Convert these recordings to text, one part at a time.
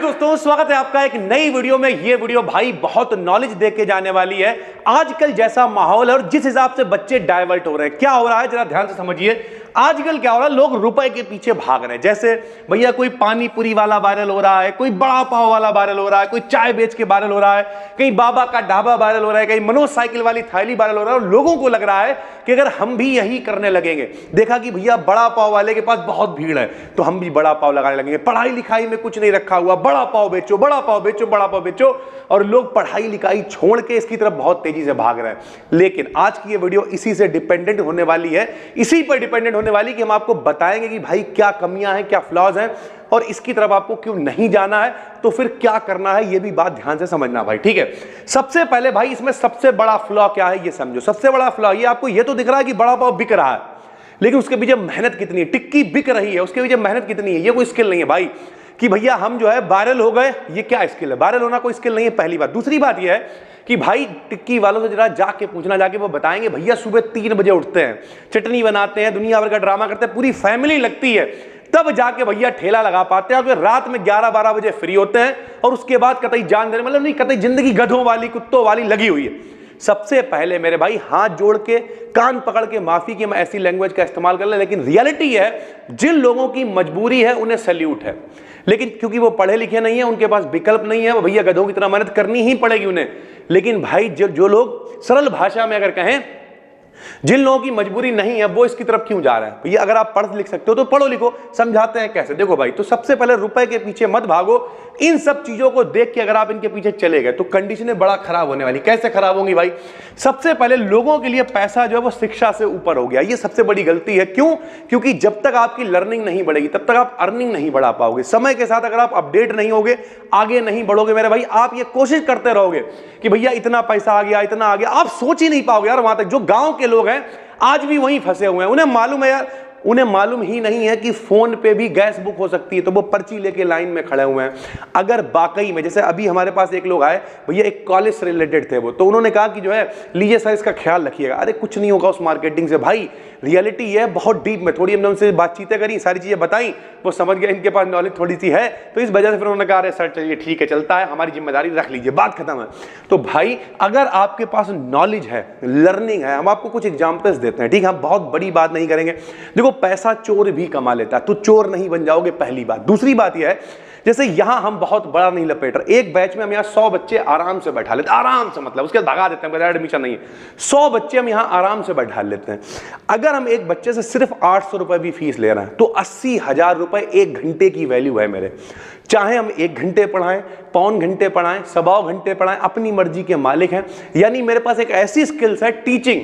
दोस्तों, स्वागत है आपका एक नई वीडियो में। ये वीडियो भाई बहुत नॉलेज दे के जाने वाली है। आजकल जैसा माहौल है और जिस हिसाब से बच्चे डाइवर्ट हो रहे हैं, क्या हो रहा है जरा ध्यान से समझिए। आजकल क्या हो रहा है, लोग रुपए के पीछे भाग रहे हैं। जैसे भैया कोई पानी पूरी वाला वायरल हो रहा है, कोई बड़ा पाव वाला वायरल हो रहा है, कोई चाय बेच के वायरल हो रहा है, कहीं बाबा का ढाबा वायरल हो रहा है, कहीं मनोज साइकिल वाली थैली वायरल हो रहा है। और लोगों को लग रहा है कि अगर हम भी यही करने लगेंगे, देखा कि भैया बड़ा पाव वाले के पास बहुत भीड़ है तो हम भी बड़ा पाव लगाने लगेंगे। पढ़ाई लिखाई में कुछ नहीं रखा हुआ, बड़ा पाव बेचो, बड़ा पाव बेचो, बड़ा पाव बेचो। और लोग पढ़ाई लिखाई छोड़ के इसकी तरफ बहुत तेजी से भाग रहे हैं। लेकिन आज की ये वीडियो इसी से डिपेंडेंट होने वाली है, इसी पर डिपेंडेंट होने वाली कि हम आपको बताएंगे कि भाई क्या कमियां हैं, क्या फ्लॉज हैं और इसकी तरफ आपको क्यों नहीं जाना है, तो फिर क्या करना है, ये भी बात ध्यान से समझना भाई, ठीक है। सबसे पहले भाई इसमें सबसे बड़ा फ्लॉ क्या है ये समझो। सबसे बड़ा फ्लॉ ये, आपको ये तो दिख रहा है कि बड़ा पाव बिक रहा है, लेकिन उसके पीछे मेहनत कितनी है। टिक्की बिक रही है, उसके पीछे मेहनत कितनी है। ये कोई स्किल नहीं है भाई कि भैया हम जो है वायरल हो गए, ये क्या स्किल है। वायरल होना कोई स्किल नहीं है, पहली बात। दूसरी बात ये है कि भाई टिक्की वालों से जरा जाके पूछना, जाके वो बताएंगे भैया सुबह 3 बजे उठते हैं, चटनी बनाते हैं, दुनिया भर का ड्रामा करते हैं, पूरी फैमिली लगती है, तब जाके भैया ठेला लगा पाते हैं। और रात में 11-12 बजे फ्री होते हैं और उसके बाद कतई जान देने, मतलब नहीं, कतई जिंदगी गधों वाली कुत्तों वाली लगी हुई है। सबसे पहले मेरे भाई हाथ जोड़ के कान पकड़ के माफी की मैं ऐसी लैंग्वेज का इस्तेमाल कर ले, लेकिन रियलिटी है जिन लोगों की मजबूरी है उन्हें सैल्यूट है। लेकिन क्योंकि वो पढ़े लिखे नहीं है, उनके पास विकल्प नहीं है, वो भैया गधों की तरह मेहनत करनी ही पड़ेगी उन्हें। लेकिन भाई जो लोग सरल भाषा में अगर कहें, जिन लोगों की मजबूरी नहीं है, वो इसकी तरफ क्यों जा रहे हैं। भैया अगर आप पढ़ लिख सकते हो तो पढ़ो लिखो, समझाते हैं कैसे। देखो भाई, तो सबसे पहले रुपए के पीछे मत भागो। इन सब चीजों को देख के अगर आप इनके पीछे चले गए तो कंडीशनें बड़ा खराब होने वाली। कैसे खराब होंगी भाई? सबसे पहले लोगों के लिए पैसा जो है वो शिक्षा से ऊपर हो गया। ये सबसे बड़ी गलती है। क्यों? क्योंकि जब तक आपकी लर्निंग नहीं बढ़ेगी तब तक आप अर्निंग नहीं बढ़ा पाओगे। समय के साथ अगर आप अपडेट नहीं होगे, आगे नहीं बढ़ोगे मेरे भाई, आप ये कोशिश करते रहोगे कि भैया इतना पैसा आ गया, इतना आ गया, आप सोच ही नहीं पाओगे यार वहां तक। जो गांव के लोग हैं आज भी वहीं फंसे हुए हैं। उन्हें मालूम है यार, उन्हें मालूम ही नहीं है कि फोन पे भी गैस बुक हो सकती है, तो वो पर्ची लेके लाइन में खड़े हुए हैं। अगर वाकई में, जैसे अभी हमारे पास एक लोग आए भैया, एक कॉलेज से रिलेटेड थे वो, तो उन्होंने कहा कि जो है लीजिए सर इसका ख्याल रखिएगा। अरे कुछ नहीं होगा उस मार्केटिंग से भाई, रियलिटी है बहुत डीप में। थोड़ी हमने उनसे बातचीतें करी, सारी चीजें बताई, वो समझ गए, इनके पास नॉलेज थोड़ी सी है, तो इस वजह से फिर उन्होंने कहा अरे सर चलिए ठीक है, चलता है, हमारी जिम्मेदारी रख लीजिए, बात खत्म है। तो भाई अगर आपके पास नॉलेज है, लर्निंग है, हम आपको कुछ एग्जाम्पल्स देते हैं, ठीक है, हम बहुत बड़ी बात नहीं करेंगे। देखो पैसा चोर भी कमा लेता है, तो चोर नहीं बन जाओगे, पहली बात। दूसरी बात यह है, जैसे यहां हम बहुत बड़ा नहीं लपेट रहे, एक बैच में हम यहां 100 बच्चे आराम से बैठा लेते हैं, आराम से, मतलब उसके भगा देते हैं, एडमिशन नहीं है, 100 बच्चे हम यहां आराम से बैठा लेते हैं। अगर हम एक बच्चे से सिर्फ 800 रुपए भी फीस ले रहे हैं तो 80,000 रुपए 1 घंटे की वैल्यू है मेरे। चाहे हम 1 घंटे पढ़ाएं, पौन घंटे पढ़ाएं, 1.25 घंटे पढ़ाएं, अपनी मर्जी के मालिक हैं। यानी मेरे पास एक ऐसी स्किल्स है टीचिंग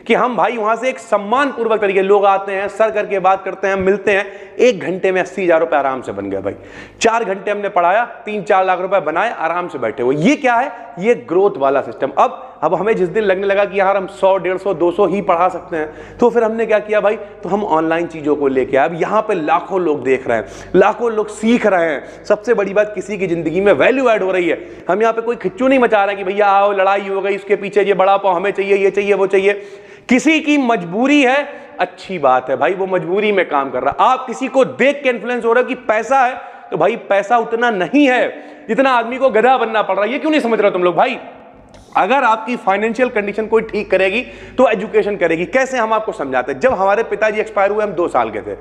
कि हम भाई वहां से एक सम्मान पूर्वक तरीके, लोग आते हैं, सर करके बात करते हैं, मिलते हैं, 1 घंटे में 80,000 रुपए आराम से बन गया भाई। 4 घंटे हमने पढ़ाया, 3-4 लाख रुपए बनाए, आराम से बैठे हुए। ये क्या है? ये ग्रोथ वाला सिस्टम। अब हमें जिस दिन लगने लगा कि यार हम 100, 150, 200 ही पढ़ा सकते हैं, तो फिर हमने क्या किया भाई, तो हम ऑनलाइन चीजों को लेके आए। अब यहाँ पे लाखों लोग देख रहे हैं, लाखों लोग सीख रहे हैं। सबसे बड़ी बात, किसी की जिंदगी में वैल्यू ऐड हो रही है। हम यहाँ पे कोई खिच्चू नहीं मचा रहे कि भैया आओ लड़ाई हो गई, उसके पीछे ये बड़ा पाव हमें चाहिए, ये चाहिए, वो चाहिए। किसी की मजबूरी है, अच्छी बात है भाई, वो मजबूरी में काम कर रहा। आप किसी को देख के इन्फ्लुएंस हो रहे हो कि पैसा है, तो भाई पैसा उतना नहीं है जितना आदमी को गधा बनना पड़ रहा है। ये क्यों नहीं समझ रहे तुम लोग भाई? अगर आपकी फाइनेंशियल कंडीशन कोई ठीक करेगी तो एजुकेशन करेगी। कैसे? हम आपको समझाते हैं। जब हमारे पिताजी एक्सपायर हुए, हम 2 साल के थे,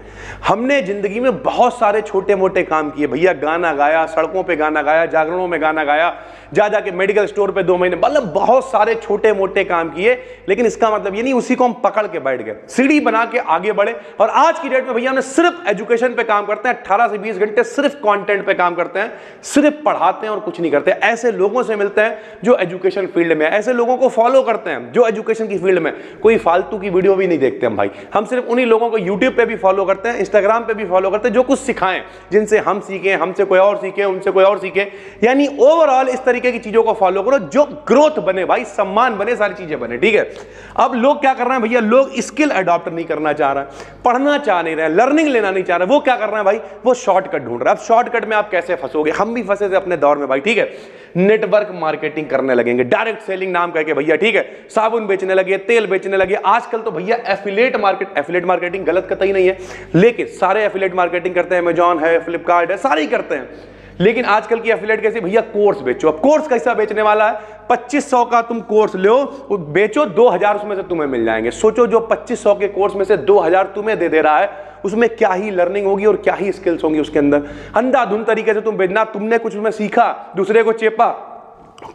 हमने जिंदगी में बहुत सारे छोटे मोटे काम किए भैया। गाना गाया, सड़कों पे गाना गाया, जागरणों में गाना गाया, जा जाके मेडिकल स्टोर पे 2 महीने, मतलब बहुत सारे छोटे मोटे काम किए। लेकिन इसका मतलब ये नहीं उसी को हम पकड़ के बैठ गए, सीढ़ी बना के आगे बढ़े। और आज की डेट में भैया हम सिर्फ एजुकेशन पे काम करते हैं, 18 से 20 घंटे सिर्फ कंटेंट पे काम करते हैं, सिर्फ पढ़ाते हैं और कुछ नहीं करते। ऐसे लोगों से मिलते हैं जो एजुकेशन फील्ड में, ऐसे लोगों को फॉलो करते हैं जो एजुकेशन की फील्ड में। कोई फालतू की वीडियो भी नहीं देखते हम भाई, हम सिर्फ उन्हीं लोगों को यूट्यूब पे भी फॉलो करते हैं, इंस्टाग्राम पे भी फॉलो करते हैं, जो कुछ सिखाएं, जिनसे हम सीखें, हमसे कोई और सीखे, उनसे कोई और सीखे। यानी ओवरऑल इस तरीके की चीजों को फॉलो करो जो ग्रोथ बने भाई, सम्मान बने, सारी चीजें बने, ठीक है। अब लोग क्या कर रहे हैं भैया, लोग स्किल अडॉप्ट नहीं करना चाह रहे, पढ़ना चाह नहीं रहे, लर्निंग लेना नहीं चाह रहे। वो क्या कर रहे हैं भाई, वो शॉर्टकट ढूंढ रहे हैं। अब शॉर्टकट में आप कैसे फंसोगे? हम भी फंसे थे अपने दौर में भाई, ठीक है। नेटवर्क मार्केटिंग करने लगेंगे, डायरेक्ट सेलिंग नाम करके भैया, ठीक है, साबुन बेचने लगे, तेल बेचने लगे। आजकल तो भैया एफिलिएट मार्केटिंग गलत कतई नहीं है, लेकिन सारे एफिलिएट मार्केटिंग करते हैं, अमेजॉन है, फ्लिपकार्ट है, सारे ही करते हैं। लेकिन आजकल की एफिलिएट कैसे, भैया कोर्स बेचो। अब कोर्स कैसा बेचने वाला है, 2500 का तुम कोर्स लो, बेचो, 2000 उसमें से तुम्हें मिल जाएंगे। सोचो जो 2500 के कोर्स में से 2000 तुम्हें दे रहा है, उसमें क्या ही लर्निंग होगी और क्या ही स्किल्स होंगी उसके अंदर। अंधाधुंध तरीके से तुम बेचना, तुमने कुछ उसमें सीखा, दूसरे को चेपा।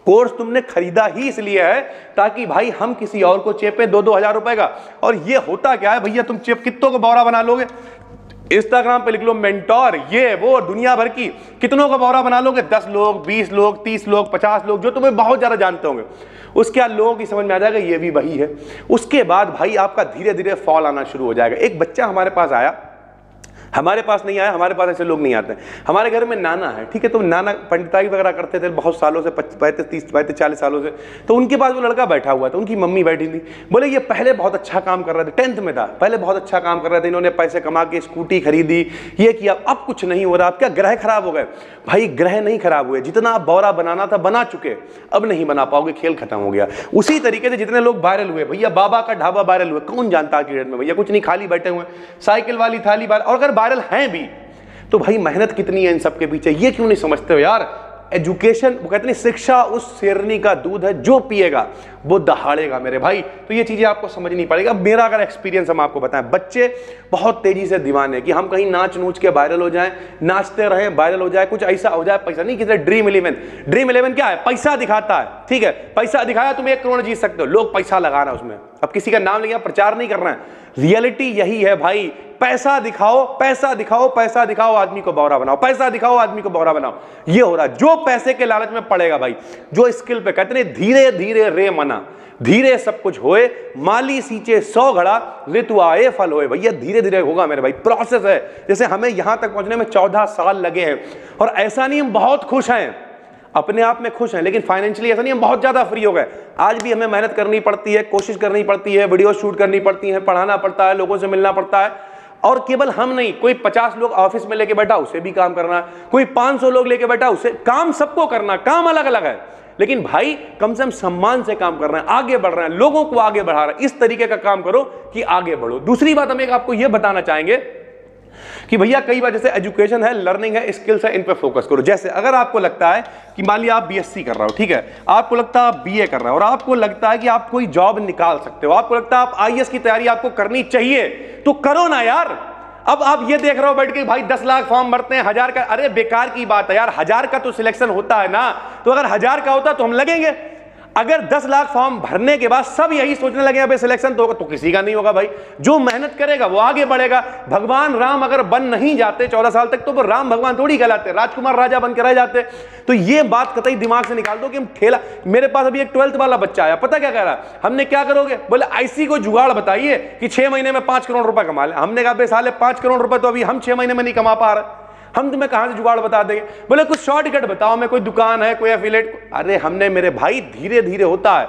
कोर्स तुमने खरीदा ही इसलिए है ताकि भाई हम किसी और को चेपे 2-2 हजार रुपए का। और ये होता क्या है भैया, तुम चेप कितनों को बौरा बना लोगे, इंस्टाग्राम पे लिख लो मेंटोर, ये वो दुनिया भर की, कितनों का बौरा बना लोगे, 10 लोग, 20 लोग, 30 लोग, 50 लोग, जो तुम्हें बहुत ज्यादा जानते होंगे। उसके बाद लोगों की समझ में आ जाएगा ये भी वही है। उसके बाद भाई आपका धीरे धीरे फॉल आना शुरू हो जाएगा। एक बच्चा हमारे पास आया, हमारे पास नहीं आया, हमारे पास ऐसे लोग नहीं आते। हमारे घर में नाना है, ठीक है, तो नाना पंडिताई वगैरह करते थे बहुत सालों से, 35-40 सालों से। तो उनके पास वो लड़का बैठा हुआ था, उनकी मम्मी बैठी थी। बोले ये पहले बहुत अच्छा काम कर रहे थे, 10th में था, पहले बहुत अच्छा काम कर रहे थे, इन्होंने पैसे कमा के स्कूटी खरीदी, ये किया, अब कुछ नहीं हो रहा। अब क्या ग्रह खराब हो गए? भाई ग्रह नहीं खराब हुए, जितना आप बौरा बनाना था बना चुके, अब नहीं बना पाओगे, खेल खत्म हो गया। उसी तरीके से जितने लोग वायरल हुए, भैया बाबा का ढाबा वायरल हुए, कौन जानता है कि में भैया कुछ नहीं, खाली बैठे हुए, साइकिल वाली थाली वाला। और अगर वायरल हैं भी तो भाई मेहनत कितनी है इन सब के पीछे, ये क्यों नहीं समझते हो यार? एजुकेशन, वो कहते हैं शिक्षा उस शेरनी का दूध है जो पिएगा वो दहाड़ेगा मेरे भाई। तो ये चीजें आपको समझनी पड़ेगा। मेरा अगर एक्सपीरियंस हम आपको बताएं, बच्चे बहुत तेजी से दीवाने कि हम कहीं नाच नूच के वायरल हो जाएं, नाचते रहें, वायरल हो जाए, कुछ ऐसा हो जाए, पैसा नहीं। किसी ड्रीम 11 क्या है? पैसा दिखाता है, ठीक है, पैसा दिखाया तुम 1 करोड़ जीत सकते हो, लोग पैसा लगा रहा है उसमें। अब किसी का नाम लेके प्रचार नहीं कर रहे हैं, रियलिटी यही है भाई। पैसा दिखाओ, पैसा दिखाओ, पैसा दिखाओ, आदमी को बौरा बनाओ, पैसा दिखाओ, आदमी को बौरा बनाओ। ये हो रहा है। जो पैसे के लालच में पड़ेगा भाई, जो स्किल पे कहते हैं धीरे धीरे रे मना, धीरे सब कुछ होए, माली सींचे 100 घड़ा, ऋतु आए फल होए। भैया धीरे धीरे होगा मेरे भाई, प्रोसेस है। जैसे हमें यहां तक पहुंचने में 14 साल लगे हैं, और ऐसा नहीं हम बहुत खुश हैं, अपने आप में खुश हैं, लेकिन फाइनेंशियली ऐसा नहीं हम बहुत ज्यादा फ्री हो गए। आज भी हमें मेहनत करनी पड़ती है, कोशिश करनी पड़ती है, वीडियो शूट करनी पड़ती है, पढ़ाना पड़ता है, लोगों से मिलना पड़ता है। और केवल हम नहीं, कोई 50 लोग ऑफिस में लेके बैठा, उसे भी काम करना, कोई 500 लोग लेके बैठा, उसे काम सबको करना, काम अलग अलग है, लेकिन भाई कम से कम सम्मान से काम कर रहे हैं, आगे बढ़ रहे हैं, लोगों को आगे बढ़ा रहे हैं। इस तरीके का काम करो कि आगे बढ़ो। दूसरी बात हम एक आपको यह बताना चाहेंगे कि भैया कई बार जैसे एजुकेशन है, लर्निंग है, स्किल्स है, इन पे फोकस करो। जैसे अगर आपको लगता है कि मान लिया आप बीएससी कर रहे हो, ठीक है, आपको लगता है आप बीए कर रहे हो, और आपको लगता है कि आप कोई जॉब निकाल सकते हो, आपको लगता है आप आईएएस की तैयारी आपको करनी चाहिए, तो करो ना यार। अब आप ये देख रहे हो बैठ के भाई 10 लाख फॉर्म भरते हैं, 1000 का, अरे बेकार की बात है यार। 1000 का तो सिलेक्शन होता है ना, तो अगर 1000 का होता तो हम लगेंगे। अगर 10 लाख फॉर्म भरने के बाद सब यही सोचने लगे अबे सिलेक्शन तो होगा, तो किसी का नहीं होगा भाई। जो मेहनत करेगा वो आगे बढ़ेगा। भगवान राम अगर बन नहीं जाते 14 साल तक, तो वो राम भगवान थोड़ी कहलाते, राजकुमार राजा बन के रह जाते। तो ये बात कतई दिमाग से निकाल दो कि हम ठेला। मेरे पास अभी एक 12th वाला बच्चा आया, पता क्या कह रहा है, हमने क्या करोगे, बोले ऐसी को जुगाड़ बताइए कि 6 महीने में 5 करोड़ रुपए कमा ले। हमने कहा बे साले 5 करोड़ रुपए तो अभी हम 6 महीने में नहीं कमा पा रहे, हम तुम्हें कहां से जुगाड़ बता देंगे। बोले कुछ शॉर्टकट बताओ, मैं कोई दुकान है, कोई एफिलिएट। अरे हमने मेरे भाई धीरे धीरे होता है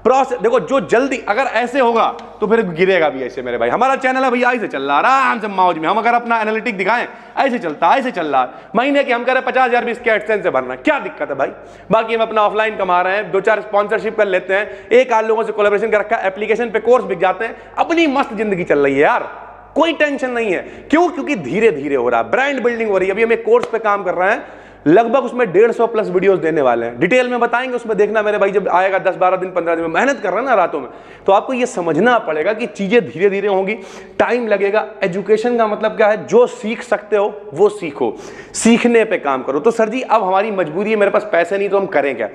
प्रोसेस। देखो जो जल्दी अगर ऐसे होगा तो फिर गिरेगा भी ऐसे मेरे भाई। हमारा चैनल है भैया ऐसे चल रहा है आराम से मौज में। हम अगर अपना एनालिटिक दिखाएं ऐसे चलता है, ऐसे चल रहा है। महीने के हम कह रहे 50,000 भी इसके एडसेंस से भरना, क्या दिक्कत है भाई। बाकी हम अपना ऑफलाइन कमा रहे हैं, 2-4 स्पॉन्सरशिप कर लेते हैं, 1-8 लोगों से कोलैबोरेशन कर रखा है, एप्लीकेशन पे कोर्स बिक जाते हैं, अपनी मस्त जिंदगी चल रही है यार, कोई टेंशन नहीं है। क्यों? क्योंकि धीरे धीरे हो रहा है, ब्रांड बिल्डिंग हो रही है। अभी हम एक कोर्स पे काम कर रहे हैं, लगभग उसमें 150+ वीडियोस देने वाले हैं, डिटेल में बताएंगे, उसमें देखना मेरे भाई। जब आएगा 10-12 दिन 15 दिन में, मेहनत कर रहे हैं ना रातों में, तो आपको ये समझना पड़ेगा कि चीजें धीरे धीरे होंगी, टाइम लगेगा। एजुकेशन का मतलब क्या है, जो सीख सकते हो वो सीखो, सीखने पे काम करो। तो सर जी अब हमारी मजबूरी है, मेरे पास पैसे नहीं तो हम करें क्या?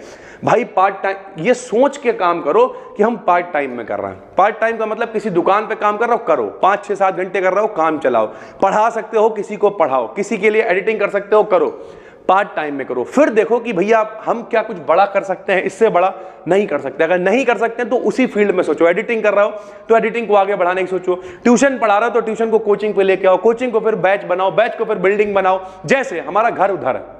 भाई पार्ट टाइम ये सोच के काम करो कि हम पार्ट टाइम में कर रहे हैं। पार्ट टाइम का मतलब किसी दुकान पे काम कर रहे हो, करो, 5-6-7 घंटे कर रहे हो, काम चलाओ, पढ़ा सकते हो किसी को पढ़ाओ, किसी के लिए एडिटिंग कर सकते हो करो, पार्ट टाइम में करो। फिर देखो कि भैया हम क्या कुछ बड़ा कर सकते हैं, इससे बड़ा नहीं कर सकते। अगर नहीं कर सकते हैं तो उसी फील्ड में सोचो। एडिटिंग कर रहे हो तो एडिटिंग को आगे बढ़ाने की सोचो, ट्यूशन पढ़ा रहे हो तो ट्यूशन को कोचिंग पे लेके आओ, कोचिंग को फिर बैच बनाओ, बैच को फिर बिल्डिंग बनाओ। जैसे हमारा घर उधर है,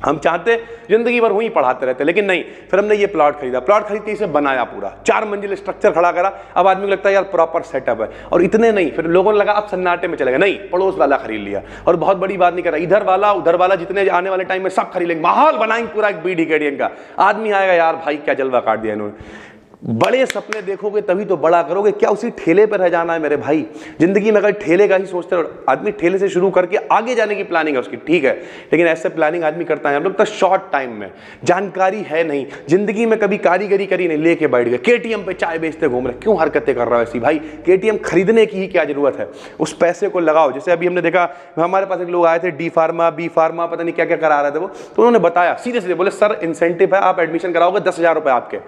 हम चाहते जिंदगी भर वहीं पढ़ाते रहते, लेकिन नहीं, फिर हमने ये प्लॉट खरीदा, प्लॉट खरीद के इसे बनाया, पूरा 4 मंजिल स्ट्रक्चर खड़ा करा। अब आदमी को लगता है यार प्रॉपर सेटअप है, और इतने नहीं, फिर लोगों ने लगा अब सन्नाटे में चलेगा, नहीं, पड़ोस वाला खरीद लिया, और बहुत बड़ी बात नहीं कर रहा, इधर वाला उधर वाला जितने आने वाले टाइम में सब खरीद लेंगे, माहौल बनाएंगे पूरा एक BDKDN का। आदमी आएगा यार भाई क्या जलवा काट दिया इन्होंने। बड़े सपने देखोगे तभी तो बड़ा करोगे। क्या उसी ठेले पर रह जाना है मेरे भाई? जिंदगी में अगर ठेले का ही सोचते हो, आदमी ठेले से शुरू करके आगे जाने की प्लानिंग है उसकी, ठीक है, लेकिन ऐसे प्लानिंग आदमी करता है हम लोग तो शॉर्ट टाइम में, जानकारी है नहीं, जिंदगी में कभी कारीगरी करी नहीं, लेके बैठ गए केटीएम पे चाय बेचते घूम रहे। क्यों हरकतें कर रहा है ऐसी भाई? केटीएम खरीदने की ही क्या जरूरत है? उस पैसे को लगाओ। जैसे अभी हमने देखा, हमारे पास एक लोग आए थे, डी फार्मा बी फार्मा पता नहीं क्या क्या करा रहे थे वो, तो उन्होंने बताया सीधे सीधे, बोले सर इंसेंटिव है, आप एडमिशन कराओगे 10,000 रुपए आपके।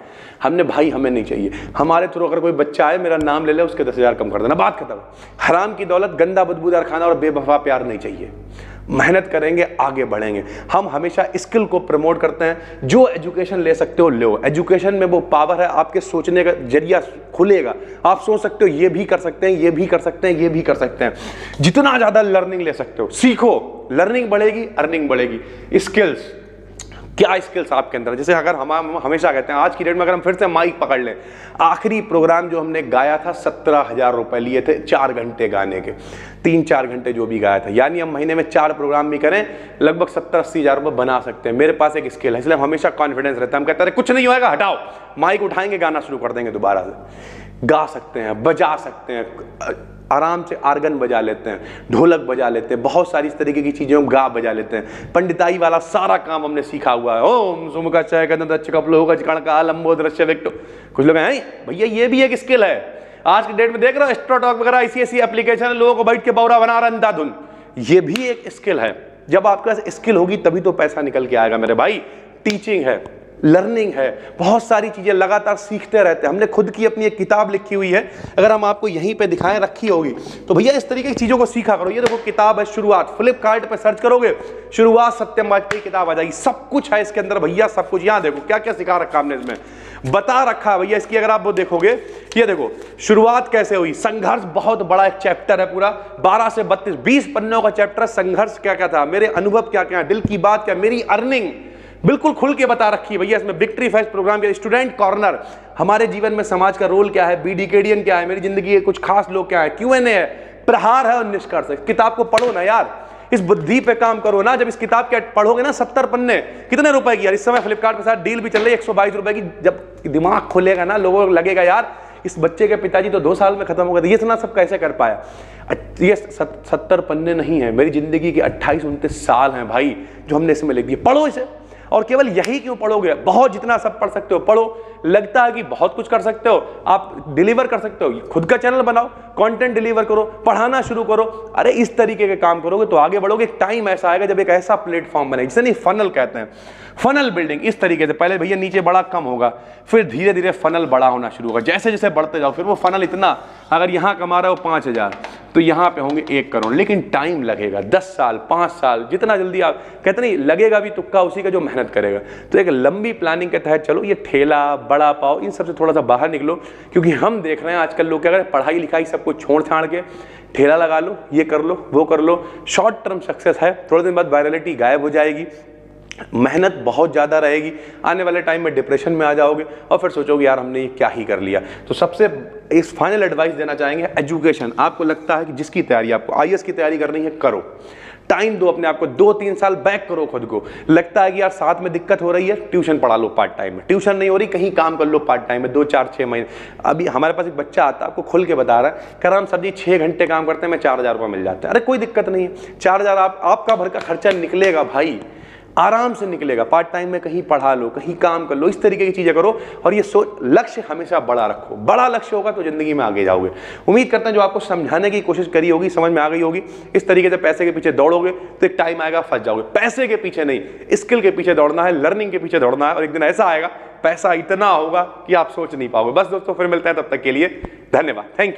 हमने भाई हमें नहीं चाहिए, हमारे थ्रू अगर कोई बच्चा आए मेरा नाम ले ले, उसके 10,000 कम कर देना, बात खत्म। हराम की दौलत, गंदा बदबूदार खाना और बेवफा प्यार नहीं चाहिए। मेहनत करेंगे आगे बढ़ेंगे। हम हमेशा स्किल को प्रमोट करते हैं। जो एजुकेशन ले सकते हो लो, एजुकेशन में वो पावर है, आपके सोचने का जरिया खुलेगा। आप सोच सकते हो ये भी कर सकते हैं, ये भी कर सकते हैं, ये भी कर सकते हैं। जितना ज्यादा लर्निंग ले सकते हो सीखो, लर्निंग बढ़ेगी, अर्निंग बढ़ेगी। स्किल्स, क्या स्किल्स आपके अंदर, जैसे अगर हम हमेशा कहते हैं आज की डेट में अगर हम फिर से माइक पकड़ लें, आखिरी प्रोग्राम जो हमने गाया था 17,000 रुपए लिए थे 4 घंटे गाने के, 3-4 घंटे जो भी गाया था, यानी हम महीने में 4 प्रोग्राम भी करें लगभग 70-80 हज़ार रुपए बना सकते हैं। मेरे पास एक स्किल है, इसलिए हम हमेशा कॉन्फिडेंस रहता है। हम कहते हैं कुछ नहीं होएगा, हटाओ, माइक उठाएंगे, गाना शुरू कर देंगे, दोबारा से गा सकते हैं, बजा सकते हैं, आराम से आर्गन बजा लेते हैं, ढोलक बजा लेते हैं, बहुत सारी इस तरीके की चीजें हम गा बजा लेते हैं। पंडिताई वाला सारा काम हमने सीखा हुआ है। ओम सुमुखा चय कदम कपलो का लंबो दृश्य व्यक्तो। कुछ लोग हैं भैया ये भी एक स्किल है। आज की डेट में देख रहे हो एस्ट्रोटॉक वगैरह ऐसी एप्लीकेशन है, लोगों को बैठ के बौरा बना रहा अंधाधुन, ये भी एक स्किल है। जब आपके पास स्किल होगी तभी तो पैसा निकल के आएगा मेरे भाई। टीचिंग है, लर्निंग है, बहुत सारी चीजें लगातार सीखते रहते हैं। हमने खुद की अपनी एक किताब लिखी हुई है, अगर हम आपको यहीं पे दिखाएं, रखी होगी, तो भैया इस तरीके की चीजों को सीखा करो। ये देखो किताब है शुरुआत, फ्लिपकार्ट पे सर्च करोगे शुरुआत सत्यम वाजपेयी किताब आ जाएगी। सब कुछ है इसके अंदर भैया, सब कुछ। यहाँ देखो क्या क्या सिखा रखा हमने इसमें, बता रखा है भैया इसकी। अगर आप वो देखोगे, ये देखो शुरुआत कैसे हुई, संघर्ष बहुत बड़ा एक चैप्टर है पूरा, 12 से 32 20 पन्नों का चैप्टर। संघर्ष क्या क्या था, मेरे अनुभव क्या क्या, दिल की बात क्या, मेरी अर्निंग बिल्कुल खुल के बता रखी है भैया इसमें। विक्ट्री फेस्ट प्रोग्राम के स्टूडेंट कॉर्नर, हमारे जीवन में समाज का रोल क्या है, बीडीकेडियन क्या है, मेरी जिंदगी के कुछ खास लोग क्या है, क्यूएनए है, प्रहार है और निष्कर्ष है। किताब को पढ़ो ना यार, इस बुद्धि पे काम करो ना। जब इस किताब के पढ़ोगे ना 70 पन्ने, कितने रुपए की यार, इस समय फ्लिपकार्ट के साथ डील भी चल रही है 122 रुपए की। जब दिमाग खुलेगा ना, लोगों को लगेगा यार इस बच्चे के पिताजी तो 2 साल में खत्म हो गए, ये इतना सब कैसे कर पाया। ये 70 पन्ने नहीं है, मेरी जिंदगी के 28-29 साल हैं भाई जो हमने इसमें लिख दिए। पढ़ो इसे। और केवल यही क्यों पढ़ोगे, बहुत जितना सब पढ़ सकते हो पढ़ो। लगता है कि बहुत कुछ कर सकते हो, आप डिलीवर कर सकते हो, खुद का चैनल बनाओ, कंटेंट डिलीवर करो, पढ़ाना शुरू करो। अरे इस तरीके के काम करोगे तो आगे बढ़ोगे। एक टाइम ऐसा आएगा जब एक ऐसा प्लेटफॉर्म बने, जिसे नहीं फनल कहते हैं, फनल बिल्डिंग। इस तरीके से पहले भैया नीचे बड़ा कम होगा, फिर धीरे धीरे फनल बड़ा होना शुरू होगा। जैसे जैसे बढ़ते जाओ फिर वो फनल इतना, अगर यहाँ कमा रहे हो 5,000 तो यहाँ पे होंगे 1 करोड़। लेकिन टाइम लगेगा, 10 साल 5 साल, जितना जल्दी आप कहते नहीं लगेगा भी तुक्का उसी का जो मेहनत करेगा। तो एक लंबी प्लानिंग के तहत चलो। ये ठेला बड़ा पाव इन सबसे थोड़ा सा बाहर निकलो, क्योंकि हम देख रहे हैं आजकल लोग क्या करें, पढ़ाई लिखाई सब कुछ छोड़ छाड़ के ठेला लगा लो, ये कर लो वो कर लो। शॉर्ट टर्म सक्सेस है, थोड़े दिन बाद वायरलिटी गायब हो जाएगी, मेहनत बहुत ज़्यादा रहेगी, आने वाले टाइम में डिप्रेशन में आ जाओगे और फिर सोचोगे यार हमने ये क्या ही कर लिया। तो सबसे इस फाइनल एडवाइस देना चाहेंगे, एजुकेशन। आपको लगता है कि जिसकी तैयारी, आपको आईएएस की तैयारी करनी है, करो। टाइम दो अपने आप को, 2-3 साल बैक करो खुद को। लगता है कि यार साथ में दिक्कत हो रही है, ट्यूशन पढ़ा लो पार्ट टाइम में। ट्यूशन नहीं हो रही, कहीं काम कर लो पार्ट टाइम में 2-4-6 महीने। अभी हमारे पास एक बच्चा आता है, आपको खुल के बता रहा है, कह रहा हम सर जी 6 घंटे काम करते हैं, मैं 4,000 रुपये मिल जाता है। अरे कोई दिक्कत नहीं है, 4,000 आपका भर का खर्चा निकलेगा भाई, आराम से निकलेगा। पार्ट टाइम में कहीं पढ़ा लो, कहीं काम कर लो, इस तरीके की चीजें करो। और ये सोच, लक्ष्य हमेशा बड़ा रखो। बड़ा लक्ष्य होगा तो जिंदगी में आगे जाओगे। उम्मीद करते हैं जो आपको समझाने की कोशिश करी होगी समझ में आ गई होगी। इस तरीके से पैसे के पीछे दौड़ोगे तो एक टाइम आएगा फंस जाओगे। पैसे के पीछे नहीं, स्किल के पीछे दौड़ना है, लर्निंग के पीछे दौड़ना है, और एक दिन ऐसा आएगा पैसा इतना होगा कि आप सोच नहीं पाओगे। बस दोस्तों फिर मिलते हैं, तब तक के लिए धन्यवाद, थैंक यू।